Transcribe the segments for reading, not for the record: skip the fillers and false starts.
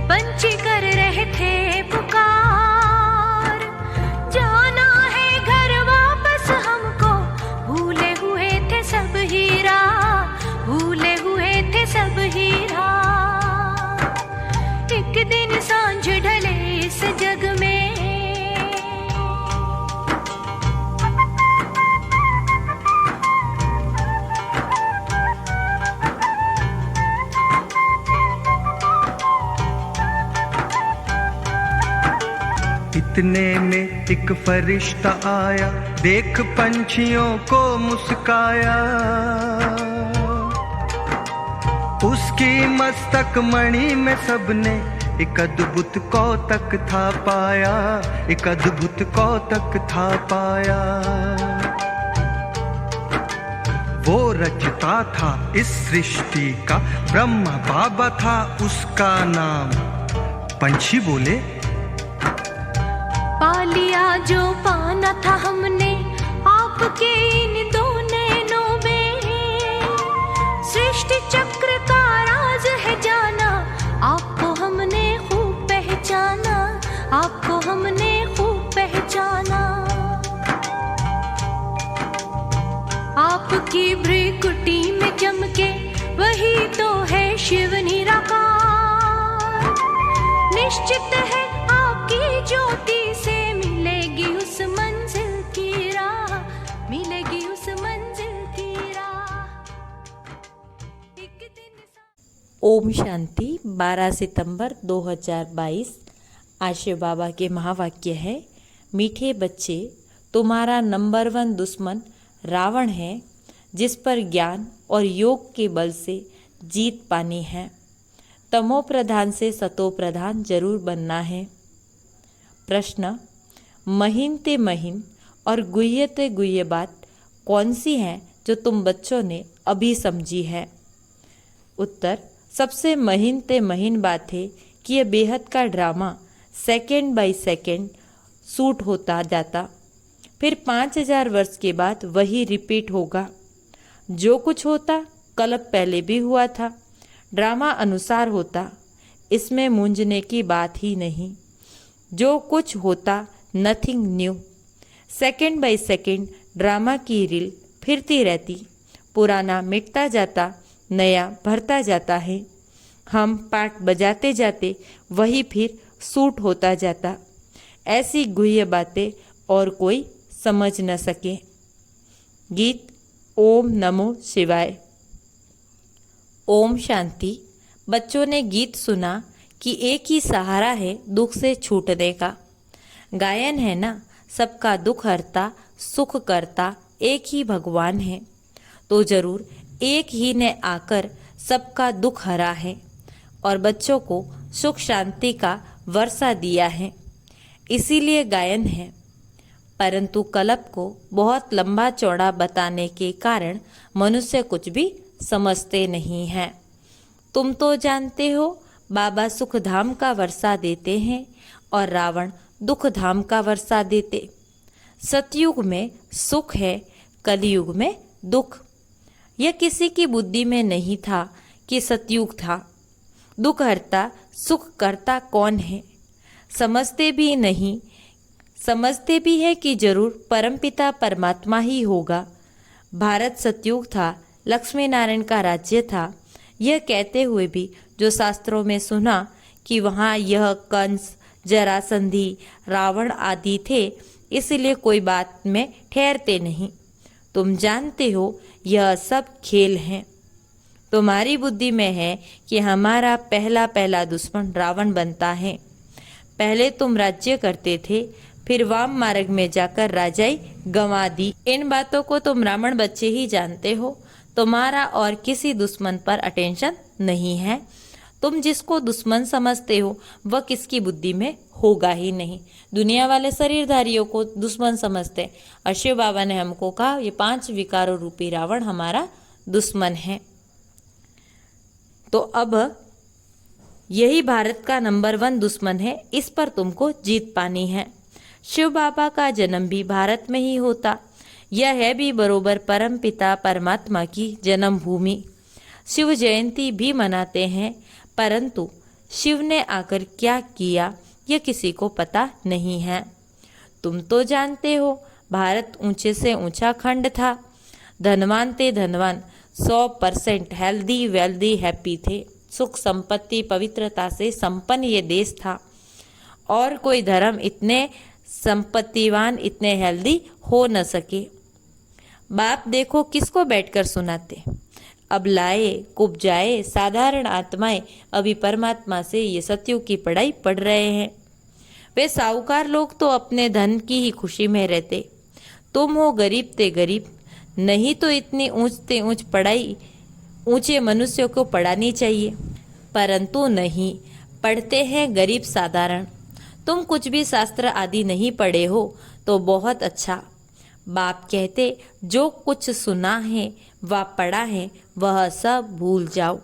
पंछी कर रहे थे पुकार, जाना है घर वापस हमको, भूले हुए थे सब हीरा, भूले हुए थे सब हीरा। एक दिन सांझ ढले इस जग में, इतने में एक फरिश्ता आया, देख पंछियों को मुस्काया। उसकी मस्तक मणि में सबने एक अद्भुत कौतक था पाया, एक अद्भुत कौतक था पाया। वो रचता था इस सृष्टि का, ब्रह्मा बाबा था उसका नाम। पंछी बोले, पा लिया जो पाना था हमने आपके इन दो नैनों में, सृष्टि चक्र का राज है जाना, आपको हमने खूब पहचाना, आपको हमने खूब पहचाना। आपकी भ्रिकुटी में चमके वही तो है शिव निराकार, निश्चित है आपकी ज्योति से मिलेगी उस मंजिल की राह, मिलेगी उस मंजिल की राह। एक दिन ओम शांति। 12 सितंबर 2022। आशे बाबा के महावाक्य है, मीठे बच्चे, तुम्हारा नंबर 1 दुश्मन रावण है, जिस पर ज्ञान और योग के बल से जीत पानी है। तमो प्रधान से सतो प्रधान जरूर बनना है। प्रश्न, महीन ते महीन और गुह्य ते गुह्य बात कौन सी है जो तुम बच्चों ने अभी समझी है? उत्तर, सबसे महीन ते महीन बात है कि यह बेहद का drama second by second shoot होता जाता, फिर 5000 वर्ष के बाद वही रिपीट होगा। जो कुछ होता कल्प पहले भी हुआ था, ड्रामा अनुसार होता, इसमें मूंझने की बात ही नहीं। जो कुछ होता nothing new, second by second drama की रील फिरती रहती, पुराना मिटता जाता, नया भरता जाता है। हम पार्ट बजाते जाते वही फिर शूट होता जाता। ऐसी गुह्य बातें और कोई समझ न सके। गीत ओम नमो शिवाय। ओम शांति। बच्चों ने गीत सुना कि एक ही सहारा है दुख से छूटने का। गायन है ना, सबका दुख हरता सुख करता एक ही भगवान है, तो जरूर एक ही ने आकर सबका दुख हरा है और बच्चों को सुख शांति का वर्षा दिया है, इसीलिए गायन है। परंतु कल्प को बहुत लंबा चौड़ा बताने के कारण मनुष्य कुछ भी समझते नहीं हैं। तुम तो जानते हो बाबा सुख धाम का वर्षा देते हैं और रावण दुख धाम का वर्षा देते। सतयुग में सुख है, कलयुग में दुख। यह किसी की बुद्धि में नहीं था कि सतयुग था। दुख हरता सुख करता कौन है, समझते भी नहीं। समझते भी है कि जरूर परमपिता परमात्मा ही होगा। भारत सतयुग था, लक्ष्मी नारायण का राज्य था। यह कहते हुए भी जो शास्त्रों में सुना कि वहाँ यह कंस, जरासंधि, रावण आदि थे, इसलिए कोई बात में ठहरते नहीं। तुम जानते हो यह सब खेल हैं। तुम्हारी बुद्धि में है कि हमारा पहला पहला दुश्मन रावण बनता है। पहले तुम राज्य करते थे, फिर वाम मार्ग में जाकर राजाई गंवा दी। इन बातों को तुम ब्राह्मण बच्चे ही जानते हो। तुम्हारा और किसी दुश्मन पर अटेंशन नहीं है। तुम जिसको दुश्मन समझते हो वह किसकी बुद्धि में होगा ही नहीं। दुनिया वाले शरीरधारियों को दुश्मन समझते और शिव बाबा ने हमको कहा ये 5 विकारों रूपी रावण हमारा दुश्मन है। तो अब यही भारत का नंबर 1 दुश्मन है, इस पर तुमको जीत पानी है। शिव बाबा का जन्म भी भारत में ही होता। यह है भी बरोबर परम पिता परमात्मा की जन्मभूमि। शिव जयंती भी मनाते हैं, परंतु शिव ने आकर क्या किया यह किसी को पता नहीं है। तुम तो जानते हो भारत ऊंचे से ऊंचा खंड था। धनवान ते धनवान 100% हेल्दी वेल्दी हैप्पी थे। सुख संपत्ति पवित्रता से संपन्न ये देश था। और कोई धर्म इतने संपत्तिवान इतने हेल्दी हो न सके। बाप देखो किसको बैठकर सुनाते। अब लाए कुब्जाए साधारण आत्माएं अभी परमात्मा से ये सत्युग की पढ़ाई पढ़ रहे हैं। वे साहूकार लोग तो अपने धन की ही खुशी में रहते। तुम हो गरीब ते गरीब, नहीं तो इतनी ऊंच ते ऊंच पढ़ाई ऊंचे मनुष्यों को पढ़ानी चाहिए, परंतु नहीं, पढ़ते हैं गरीब साधारण। तुम कुछ भी शास्त्र आदि नहीं पढ़े हो तो बहुत अच्छा। बाप कहते जो कुछ सुना है व पढ़ा है वह सब भूल जाओ।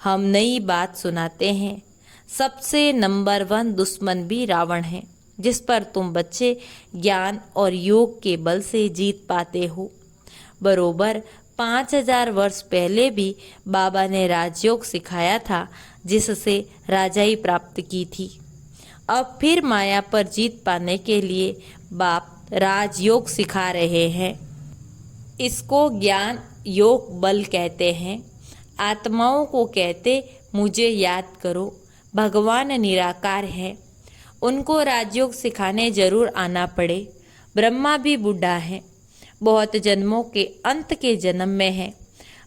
हम नई बात सुनाते हैं। सबसे नंबर 1 दुश्मन भी रावण है, जिस पर तुम बच्चे ज्ञान और योग के बल से जीत पाते हो। बरोबर 5000 वर्ष पहले भी बाबा ने राजयोग सिखाया था, जिससे राजाई प्राप्त की थी। अब फिर माया पर जीत पाने के लिए बाप राजयोग सिखा रहे हैं। इसको ज्ञान योग बल कहते हैं। आत्माओं को कहते मुझे याद करो, भगवान निराकार है। उनको राजयोग सिखाने जरूर आना पड़े। ब्रह्मा भी बूढ़ा है, बहुत जन्मों के अंत के जन्म में है।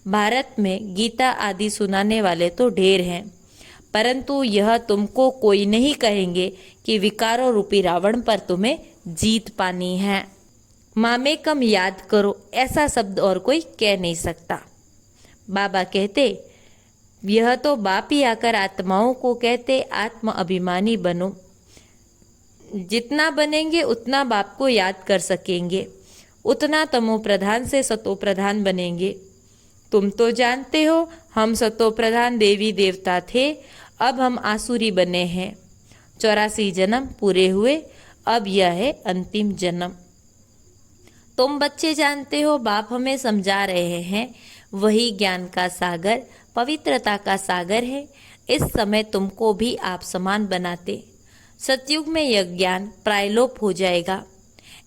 भारत में गीता आदि सुनाने वाले तो ढेर हैं, परंतु यह तुमको कोई नहीं कहेंगे कि विकारों रूपी रावण पर तुम्हें जीत पानी है। मामे कम याद करो, ऐसा शब्द और कोई कह नहीं सकता। बाबा कहते यह तो बाप ही आकर आत्माओं को कहते आत्म अभिमानी बनो। जितना बनेंगे उतना बाप को याद कर सकेंगे, उतना तमो प्रधान से सतो प्रधान बनेंगे। तुम तो जानते हो हम सतो प्रधान देवी देवता थे, अब हम आसुरी बने हैं। 84 जन्म पूरे हुए, अब यह है अंतिम जन्म। तुम बच्चे जानते हो बाप हमें समझा रहे हैं, वही ज्ञान का सागर पवित्रता का सागर है। इस समय तुमको भी आप समान बनाते। सतयुग में यह ज्ञान प्रायलोप हो जाएगा।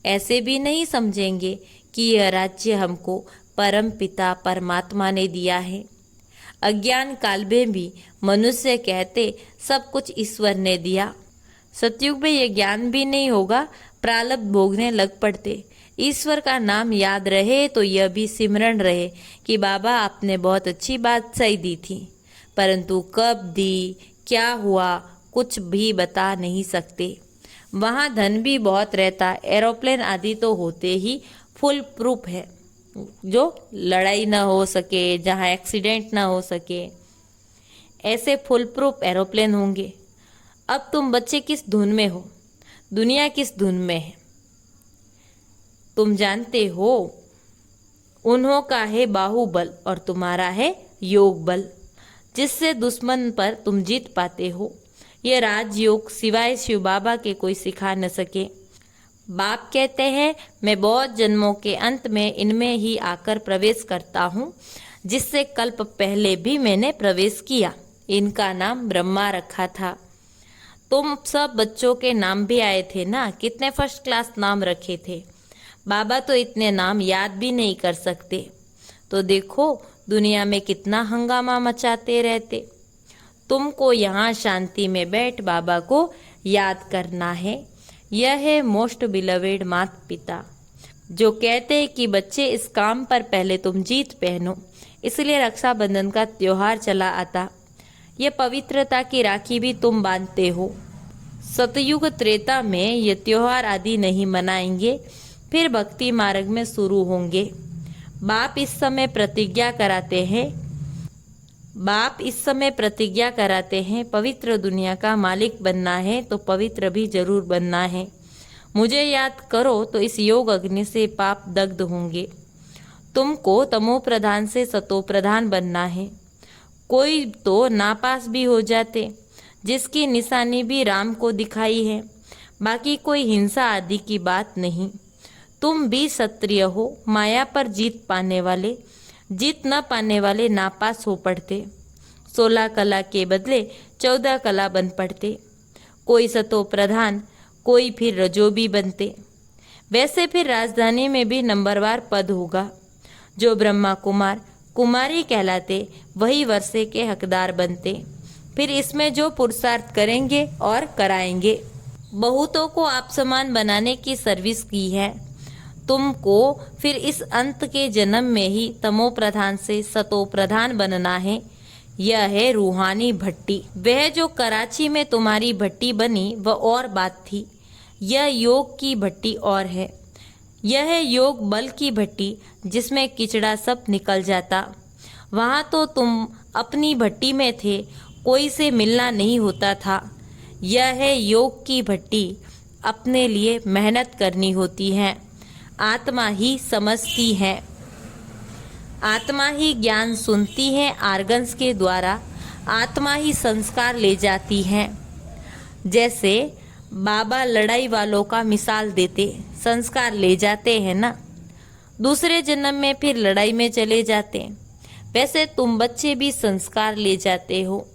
ऐसे भी नहीं समझेंगे कि यह राज्य हमको परम पिता परमात्मा ने दिया है। अज्ञान काल में भी मनुष्य कहते सब कुछ ईश्वर ने दिया। सतयुग में यह ज्ञान भी नहीं होगा, प्रारब्ध भोगने लग पड़ते। ईश्वर का नाम याद रहे तो यह भी सिमरण रहे कि बाबा आपने बहुत अच्छी बात सही दी थी, परंतु कब दी क्या हुआ कुछ भी बता नहीं सकते। वहाँ धन भी बहुत रहता, एरोप्लेन आदि तो होते ही फुल प्रूफ है, जो लड़ाई ना हो सके, जहाँ एक्सीडेंट ना हो सके, ऐसे फुल प्रूफ एरोप्लेन होंगे। अब तुम बच्चे किस धुन में हो, दुनिया किस धुन में है तुम जानते हो। उन्हों का है बाहुबल और तुम्हारा है योग बल, जिससे दुश्मन पर तुम जीत पाते हो। ये राजयोग सिवाय शिव बाबा के कोई सिखा न सके। बाप कहते हैं मैं बहुत जन्मों के अंत में इनमें ही आकर प्रवेश करता हूँ, जिससे कल्प पहले भी मैंने प्रवेश किया। इनका नाम ब्रह्मा रखा था। तुम सब बच्चों के नाम भी आए थे ना, कितने फर्स्ट क्लास नाम रखे थे। बाबा तो इतने नाम याद भी नहीं कर सकते। तो देखो दुनिया में कितना हंगामा मचाते रहते। तुमको यहाँ शांति में बैठ बाबा को याद करना है। यह है मोस्ट बिलवेड माता पिता, जो कहते हैं कि बच्चे इस काम पर पहले तुम जीत पहनो, इसलिए रक्षाबंधन का त्योहार चला आता। यह पवित्रता की राखी भी तुम बांधते हो। सतयुग त्रेता में ये त्योहार आदि नहीं मनाएंगे, फिर भक्ति मार्ग में शुरू होंगे। बाप इस समय प्रतिज्ञा कराते हैं पवित्र दुनिया का मालिक बनना है तो पवित्र भी जरूर बनना है। मुझे याद करो तो इस योग अग्नि से पाप दग्ध होंगे। तुमको तमो प्रधान से सतो प्रधान बनना है। कोई तो नापास भी हो जाते, जिसकी निशानी भी राम को दिखाई है, बाकी कोई हिंसा आदि की बात नहीं। तुम भी क्षत्रिय हो, माया पर जीत न पाने वाले नापास हो पड़ते। 16 कला के बदले 14 कला बन पड़ते। कोई सतो प्रधान, कोई फिर रजोबी बनते। वैसे फिर राजधानी में भी नंबरवार पद होगा। जो ब्रह्मा कुमार कुमारी कहलाते वही वर्षे के हकदार बनते। फिर इसमें जो पुरुषार्थ करेंगे और कराएंगे। बहुतों को आप समान बनाने की सर्विस की है। तुमको फिर इस अंत के जन्म में ही तमो प्रधान से सतो प्रधान बनना है। यह है रूहानी भट्टी। वह जो कराची में तुम्हारी भट्टी बनी वह और बात थी। यह योग की भट्टी और है। यह है योग बल की भट्टी जिसमें किचड़ा सब निकल जाता। वहाँ तो तुम अपनी भट्टी में थे, कोई से मिलना नहीं होता था। यह है योग की भट्टी, अपने लिए मेहनत करनी होती है। आत्मा ही समझती है, आत्मा ही ज्ञान सुनती है आर्गन्स के द्वारा। आत्मा ही संस्कार ले जाती है। जैसे बाबा लड़ाई वालों का मिसाल देते, संस्कार ले जाते हैं ना, दूसरे जन्म में फिर लड़ाई में चले जाते। वैसे तुम बच्चे भी संस्कार ले जाते हो।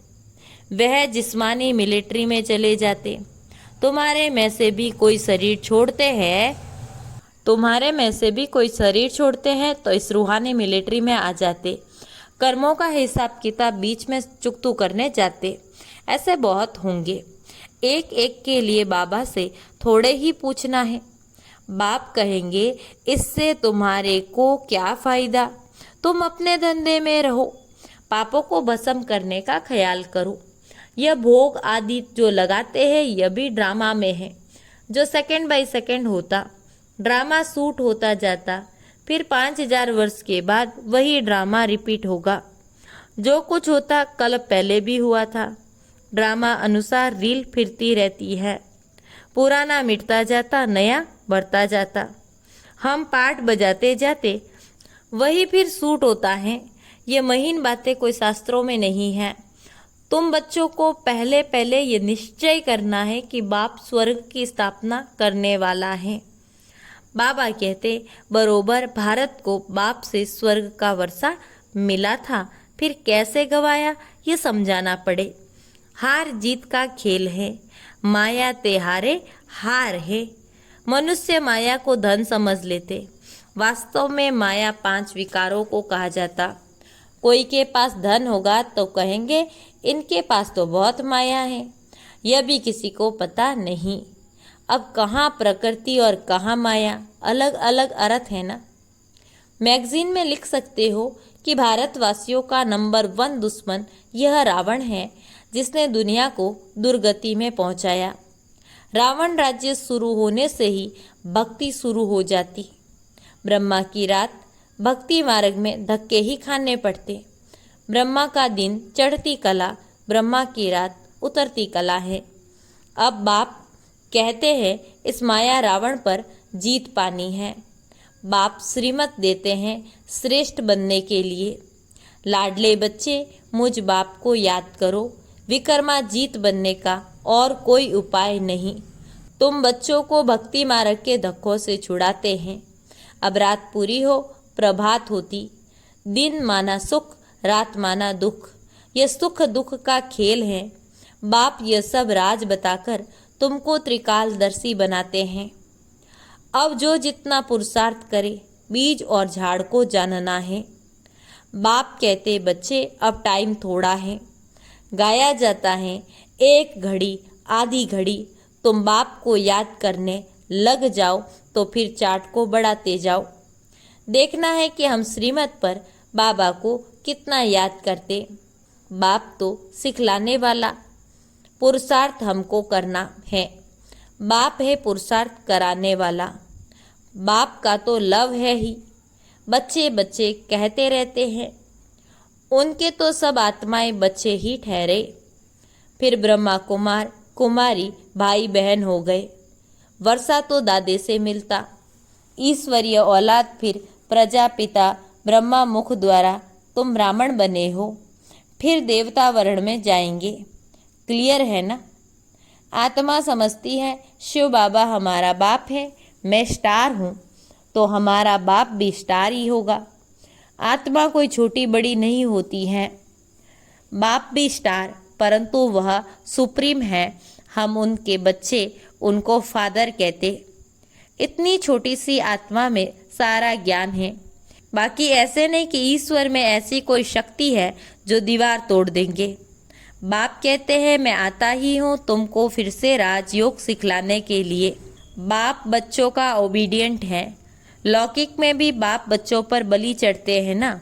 वह जिस्मानी मिलिट्री में चले जाते। तुम्हारे में से भी कोई शरीर छोड़ते हैं तो इस रूहानी मिलिट्री में आ जाते। कर्मों का हिसाब किताब बीच में चुकतू करने जाते। ऐसे बहुत होंगे। एक एक के लिए बाबा से थोड़े ही पूछना है। बाप कहेंगे इससे तुम्हारे को क्या फायदा, तुम अपने धंधे में रहो, पापों को भस्म करने का ख्याल करो। यह भोग आदि जो लगाते हैं यह भी ड्रामा में है, जो सेकंड बाय सेकंड होता। ड्रामा शूट होता जाता, फिर 5000 वर्ष के बाद वही ड्रामा रिपीट होगा। जो कुछ होता कल पहले भी हुआ था। ड्रामा अनुसार रील फिरती रहती है। पुराना मिटता जाता, नया बढ़ता जाता। हम पाठ बजाते जाते, वही फिर शूट होता है। ये महीन बातें कोई शास्त्रों में नहीं है। तुम बच्चों को पहले पहले ये निश्चय करना है कि बाप स्वर्ग की स्थापना करने वाला है। बाबा कहते बरोबर भारत को बाप से स्वर्ग का वर्षा मिला था, फिर कैसे गवाया ये समझाना पड़े। हार जीत का खेल है, माया ते हारे हार है। मनुष्य माया को धन समझ लेते। वास्तव में माया 5 विकारों को कहा जाता। कोई के पास धन होगा तो कहेंगे इनके पास तो बहुत माया है। यह भी किसी को पता नहीं। अब कहाँ प्रकृति और कहाँ माया, अलग अलग अर्थ है ना। मैगजीन में लिख सकते हो कि भारतवासियों का नंबर 1 दुश्मन यह रावण है, जिसने दुनिया को दुर्गति में पहुंचाया। रावण राज्य शुरू होने से ही भक्ति शुरू हो जाती। ब्रह्मा की रात भक्ति मार्ग में धक्के ही खाने पड़ते। ब्रह्मा का दिन चढ़ती कला, ब्रह्मा की रात उतरती कला है। अब बाप कहते हैं इस माया रावण पर जीत पानी है। बाप श्रीमत देते हैं श्रेष्ठ बनने के लिए। लाडले बच्चे मुझ बाप को याद करो, विक्रमाजीत बनने का और कोई उपाय नहीं। तुम बच्चों को भक्ति मार्ग के धक्कों से छुड़ाते हैं। अब रात पूरी हो, प्रभात होती। दिन माना सुख, रात माना दुख। यह सुख दुख का खेल है। बाप यह सब राज बताकर तुमको त्रिकालदर्शी बनाते हैं। अब जो जितना पुरुषार्थ करे, बीज और झाड़ को जानना है। बाप कहते बच्चे अब टाइम थोड़ा है। गाया जाता है 1 घड़ी आधी घड़ी। तुम बाप को याद करने लग जाओ तो फिर चार्ट को बढ़ाते जाओ। देखना है कि हम श्रीमत पर बाबा को कितना याद करते। बाप तो सिखलाने वाला, पुरुषार्थ हमको करना है। बाप है पुरुषार्थ कराने वाला। बाप का तो लव है ही। बच्चे बच्चे कहते रहते हैं, उनके तो सब आत्माएं बच्चे ही ठहरे। फिर ब्रह्मा कुमार कुमारी भाई बहन हो गए। वर्षा तो दादे से मिलता। ईश्वरीय औलाद फिर प्रजापिता ब्रह्मा मुख द्वारा तुम ब्राह्मण बने हो, फिर देवता वर्ण में जाएंगे। क्लियर है ना। आत्मा समझती है शिव बाबा हमारा बाप है, मैं स्टार हूँ तो हमारा बाप भी स्टार ही होगा। आत्मा कोई छोटी बड़ी नहीं होती है। बाप भी स्टार, परंतु वह सुप्रीम है, हम उनके बच्चे, उनको फादर कहते। इतनी छोटी सी आत्मा में सारा ज्ञान है। बाकी ऐसे नहीं कि ईश्वर में ऐसी कोई शक्ति है जो दीवार तोड़ देंगे। बाप कहते हैं मैं आता ही हूँ तुमको फिर से राजयोग सिखलाने के लिए। बाप बच्चों का ओबीडियंट है। लौकिक में भी बाप बच्चों पर बलि चढ़ते हैं ना,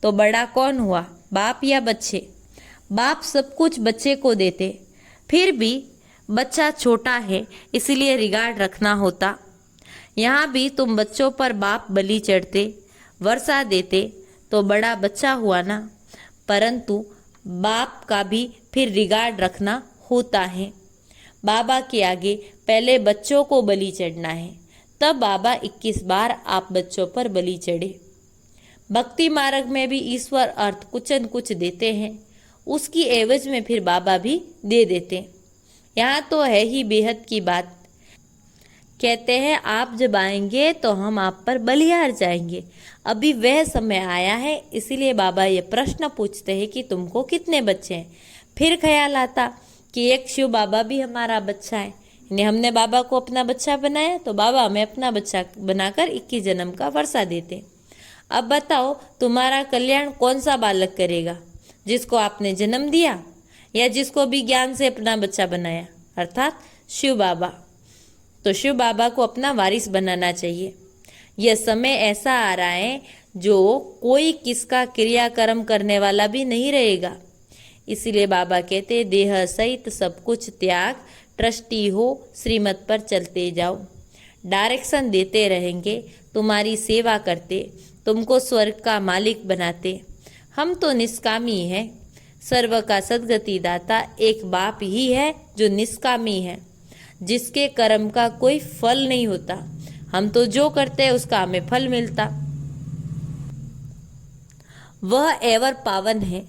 तो बड़ा कौन हुआ, बाप या बच्चे? बाप सब कुछ बच्चे को देते, फिर भी बच्चा छोटा है इसलिए रिगार्ड रखना होता। यहाँ भी तुम बच्चों पर बाप बलि चढ़ते, वर्षा देते तो बड़ा बच्चा हुआ ना, परंतु बाप का भी फिर रिगार्ड रखना होता है। बाबा के आगे पहले बच्चों को बलि चढ़ना है, तब बाबा 21 बार आप बच्चों पर बलि चढ़े। भक्ति मार्ग में भी ईश्वर अर्थ कुछ न कुछ देते हैं, उसकी एवज में फिर बाबा भी दे देते। यहाँ तो है ही बेहद की बात। कहते हैं आप जब आएंगे तो हम आप पर बलिहार जाएंगे। अभी वह समय आया है, इसीलिए बाबा ये प्रश्न पूछते हैं कि तुमको कितने बच्चे हैं। फिर ख्याल आता कि एक शिव बाबा भी हमारा बच्चा है, यानी हमने बाबा को अपना बच्चा बनाया तो बाबा हमें अपना बच्चा बनाकर 21 जन्म का वर्षा देते। अब बताओ तुम्हारा कल्याण कौन सा बालक करेगा, जिसको आपने जन्म दिया या जिसको भी ज्ञान से अपना बच्चा बनाया, अर्थात शिव बाबा। तो शिव बाबा को अपना वारिस बनाना चाहिए। यह समय ऐसा आ रहा है जो कोई किसका क्रियाकर्म करने वाला भी नहीं रहेगा। इसीलिए बाबा कहते देह सहित सब कुछ त्याग, ट्रस्टी हो श्रीमत पर चलते जाओ। डायरेक्शन देते रहेंगे, तुम्हारी सेवा करते, तुमको स्वर्ग का मालिक बनाते। हम तो निष्कामी है, सर्व का सद्गति दाता एक बाप ही है जो निष्कामी है, जिसके कर्म का कोई फल नहीं होता। हम तो जो करते हैं उसका हमें फल मिलता। वह एवर पावन है।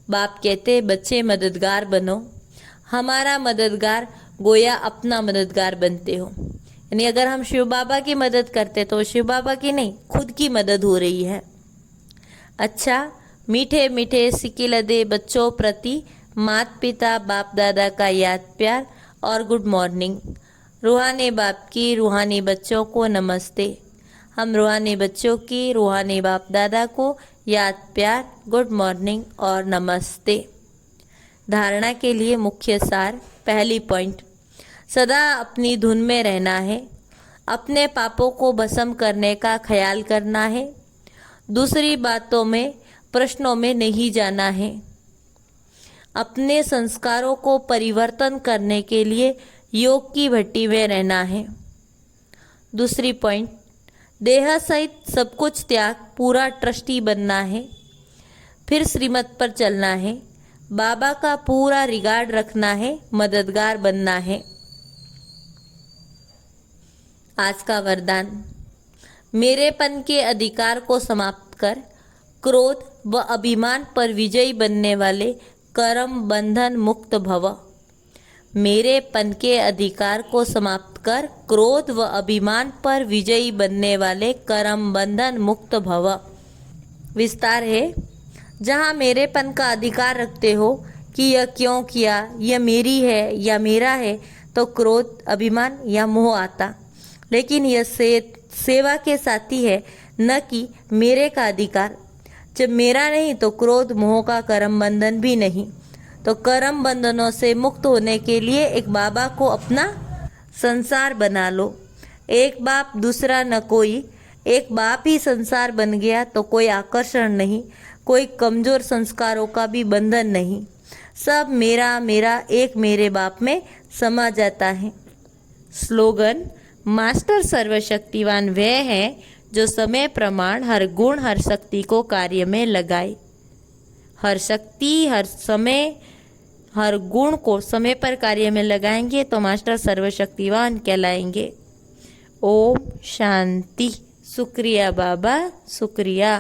बाप कहते बच्चे मददगार बनो। हमारा मददगार गोया अपना मददगार बनते हो, यानी अगर हम शिव बाबा की मदद करते तो शिव बाबा की नहीं, खुद की मदद हो रही है। अच्छा, मीठे मीठे सिकिलदे बच्चों प्रति माता पिता बाप दादा का याद प्यार और गुड मॉर्निंग। रूहानी बाप की रूहानी बच्चों को नमस्ते। हम रूहानी बच्चों की रूहानी बाप दादा को याद प्यार, गुड मॉर्निंग और नमस्ते। धारणा के लिए मुख्य सार। पहली पॉइंट, सदा अपनी धुन में रहना है, अपने पापों को भस्म करने का ख्याल करना है, दूसरी बातों में प्रश्नों में नहीं जाना है, अपने संस्कारों को परिवर्तन करने के लिए योग की भट्टी में रहना है। दूसरी पॉइंट, देह सहित सब कुछ त्याग, पूरा ट्रस्टी बनना है, फिर श्रीमत पर चलना है, बाबा का पूरा रिगार्ड रखना है, मददगार बनना है। आज का वरदान, मेरेपन के अधिकार को समाप्त कर क्रोध व अभिमान पर विजयी बनने वाले कर्म बंधन मुक्त भव। मेरेपन के अधिकार को समाप्त कर क्रोध व अभिमान पर विजयी बनने वाले कर्म बंधन मुक्त भव। विस्तार है, जहाँ मेरेपन का अधिकार रखते हो कि यह क्यों किया, यह मेरी है या मेरा है, तो क्रोध अभिमान या मोह आता। लेकिन यह सेवा के साथी है, न कि मेरे का अधिकार। जब मेरा नहीं तो क्रोध मोह का कर्म बंधन भी नहीं। तो कर्म बंधनों से मुक्त होने के लिए एक बाबा को अपना संसार बना लो। एक बाप दूसरा न कोई, एक बाप ही संसार बन गया तो कोई आकर्षण नहीं, कोई कमजोर संस्कारों का भी बंधन नहीं। सब मेरा मेरा एक मेरे बाप में समा जाता है। स्लोगन, मास्टर सर्वशक्तिवान वह है जो समय प्रमाण हर गुण हर शक्ति को कार्य में लगाए। हर शक्ति हर समय हर गुण को समय पर कार्य में लगाएंगे तो मास्टर सर्वशक्तिवान कहलाएंगे। ओम शांति। शुक्रिया बाबा, शुक्रिया।